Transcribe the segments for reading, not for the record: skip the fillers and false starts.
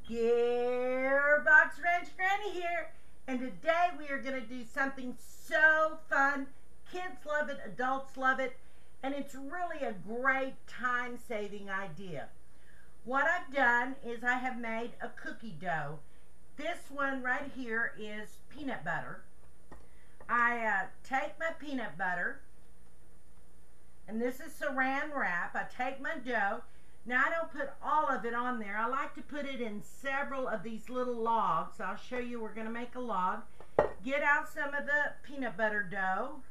Gearbox Ranch Granny here, and today we are going to do something so fun. Kids love it, adults love it, and it's really a great time-saving idea. What I've done is I have made a cookie dough. This one right here is peanut butter. I take my peanut butter, and this is saran wrap. I take my dough. Now, I don't put all of it on there. I like to put it in several of these little logs. I'll show you. We're going to make a log. Get out some of the peanut butter dough.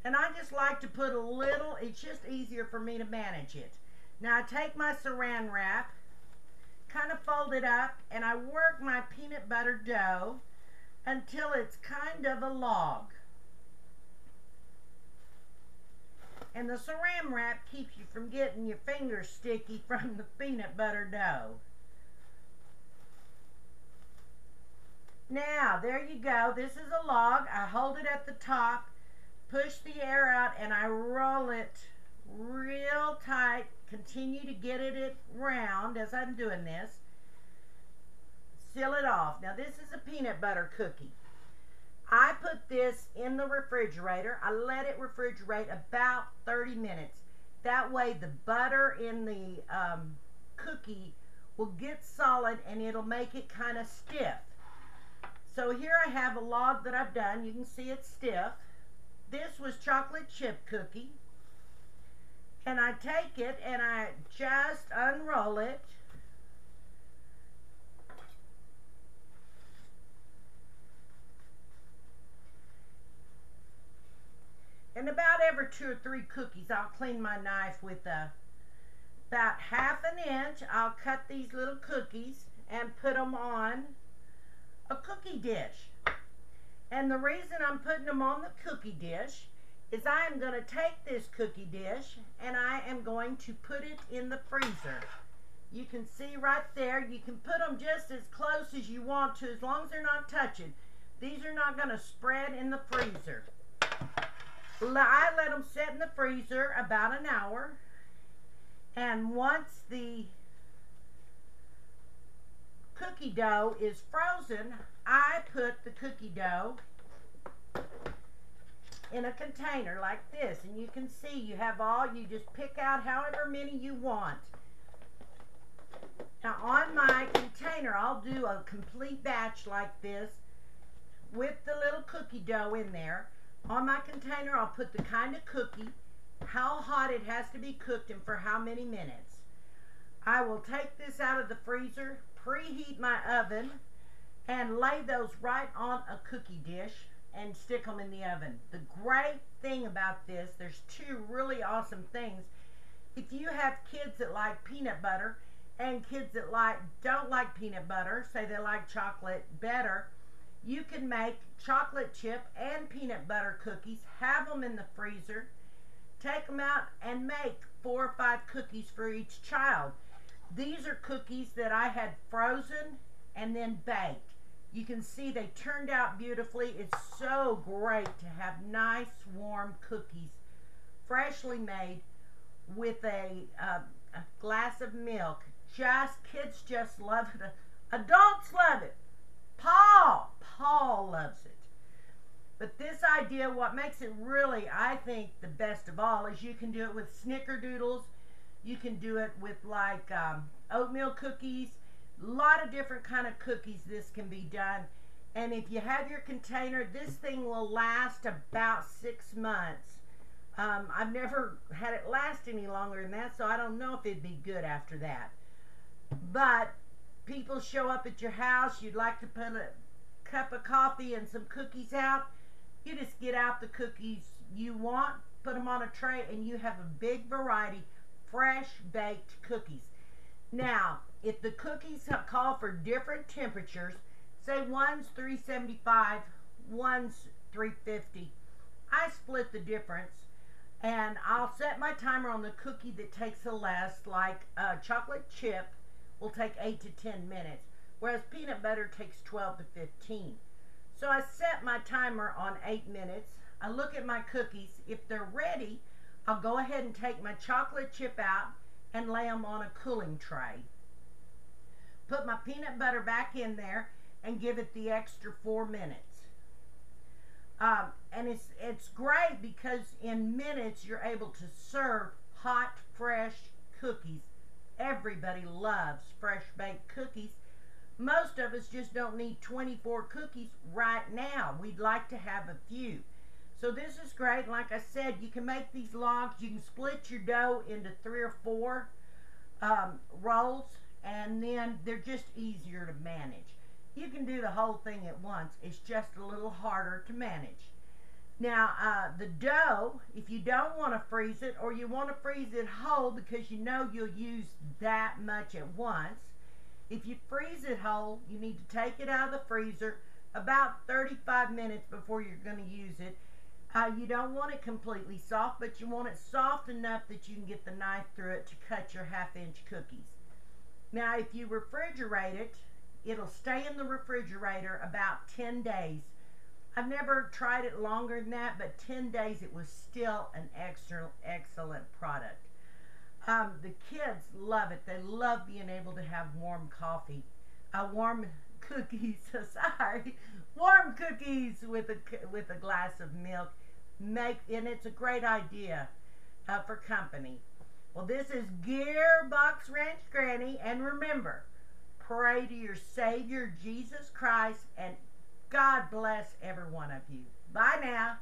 And I just like to put a little. It's just easier for me to manage it. Now, I take my saran wrap, kind of fold it up, and I work my peanut butter dough until it's kind of a log. And the saran wrap keeps you from getting your fingers sticky from the peanut butter dough. Now, there you go. This is a log. I hold it at the top, push the air out, and I roll it real tight. Continue to get it round as I'm doing this. Seal it off. Now, this is a peanut butter cookie. I put this in the refrigerator. I let it refrigerate about 30 minutes. That way the butter in the cookie will get solid and it'll make it kind of stiff. So here I have a log that I've done. You can see it's stiff. This was chocolate chip cookie. And I take it and I just unroll it. And about every 2 or 3 cookies, I'll clean my knife with about ½ an inch. I'll cut these little cookies and put them on a cookie dish. And the reason I'm putting them on the cookie dish is I am going to take this cookie dish and I am going to put it in the freezer. You can see right there, you can put them just as close as you want to, as long as they're not touching. These are not going to spread in the freezer. I let them sit in the freezer about an hour, and once the cookie dough is frozen, I put the cookie dough in a container like this, and you can see you have you just pick out however many you want. Now on my container, I'll do a complete batch like this with the little cookie dough in there. On my container, I'll put the kind of cookie, how hot it has to be cooked, and for how many minutes. I will take this out of the freezer, preheat my oven, and lay those right on a cookie dish and stick them in the oven. The great thing about this, there's 2 really awesome things. If you have kids that like peanut butter and kids that don't like peanut butter, say they like chocolate better, you can make chocolate chip and peanut butter cookies, have them in the freezer, take them out and make 4 or 5 cookies for each child. These are cookies that I had frozen and then baked. You can see they turned out beautifully. It's so great to have nice warm cookies, freshly made with a glass of milk. Kids just love it. Adults love it. Paul loves it. But this idea, what makes it really, I think, the best of all is you can do it with snickerdoodles. You can do it with like oatmeal cookies. A lot of different kind of cookies this can be done. And if you have your container, this thing will last about 6 months. I've never had it last any longer than that, so I don't know if it'd be good after that. But people show up at your house, you'd like to put a cup of coffee and some cookies out, you just get out the cookies you want, put them on a tray, and you have a big variety fresh baked cookies. Now, if the cookies call for different temperatures, say one's 375, one's 350, I split the difference, and I'll set my timer on the cookie that takes the less, like chocolate chip will take 8 to 10 minutes, whereas peanut butter takes 12 to 15. So I set my timer on 8 minutes. I look at my cookies. If they're ready, I'll go ahead and take my chocolate chip out and lay them on a cooling tray. Put my peanut butter back in there and give it the extra 4 minutes. And it's great because in minutes you're able to serve hot, fresh cookies. Everybody loves fresh baked cookies. Most of us just don't need 24 cookies right now. We'd like to have a few. So this is great. Like I said, you can make these logs. You can split your dough into 3 or 4 rolls, and then they're just easier to manage. You can do the whole thing at once. It's just a little harder to manage. Now, the dough, if you don't want to freeze it, or you want to freeze it whole because you know you'll use that much at once, if you freeze it whole, you need to take it out of the freezer about 35 minutes before you're going to use it. You don't want it completely soft, but you want it soft enough that you can get the knife through it to cut your 1/2-inch cookies. Now, if you refrigerate it, it'll stay in the refrigerator about 10 days. I've never tried it longer than that, but 10 days it was still an excellent product. The kids love it. They love being able to have warm coffee, warm cookies. Sorry, warm cookies with a glass of milk. And it's a great idea for company. Well, this is Gearbox Ranch Granny, and remember, pray to your Savior Jesus Christ, and God bless every one of you. Bye now.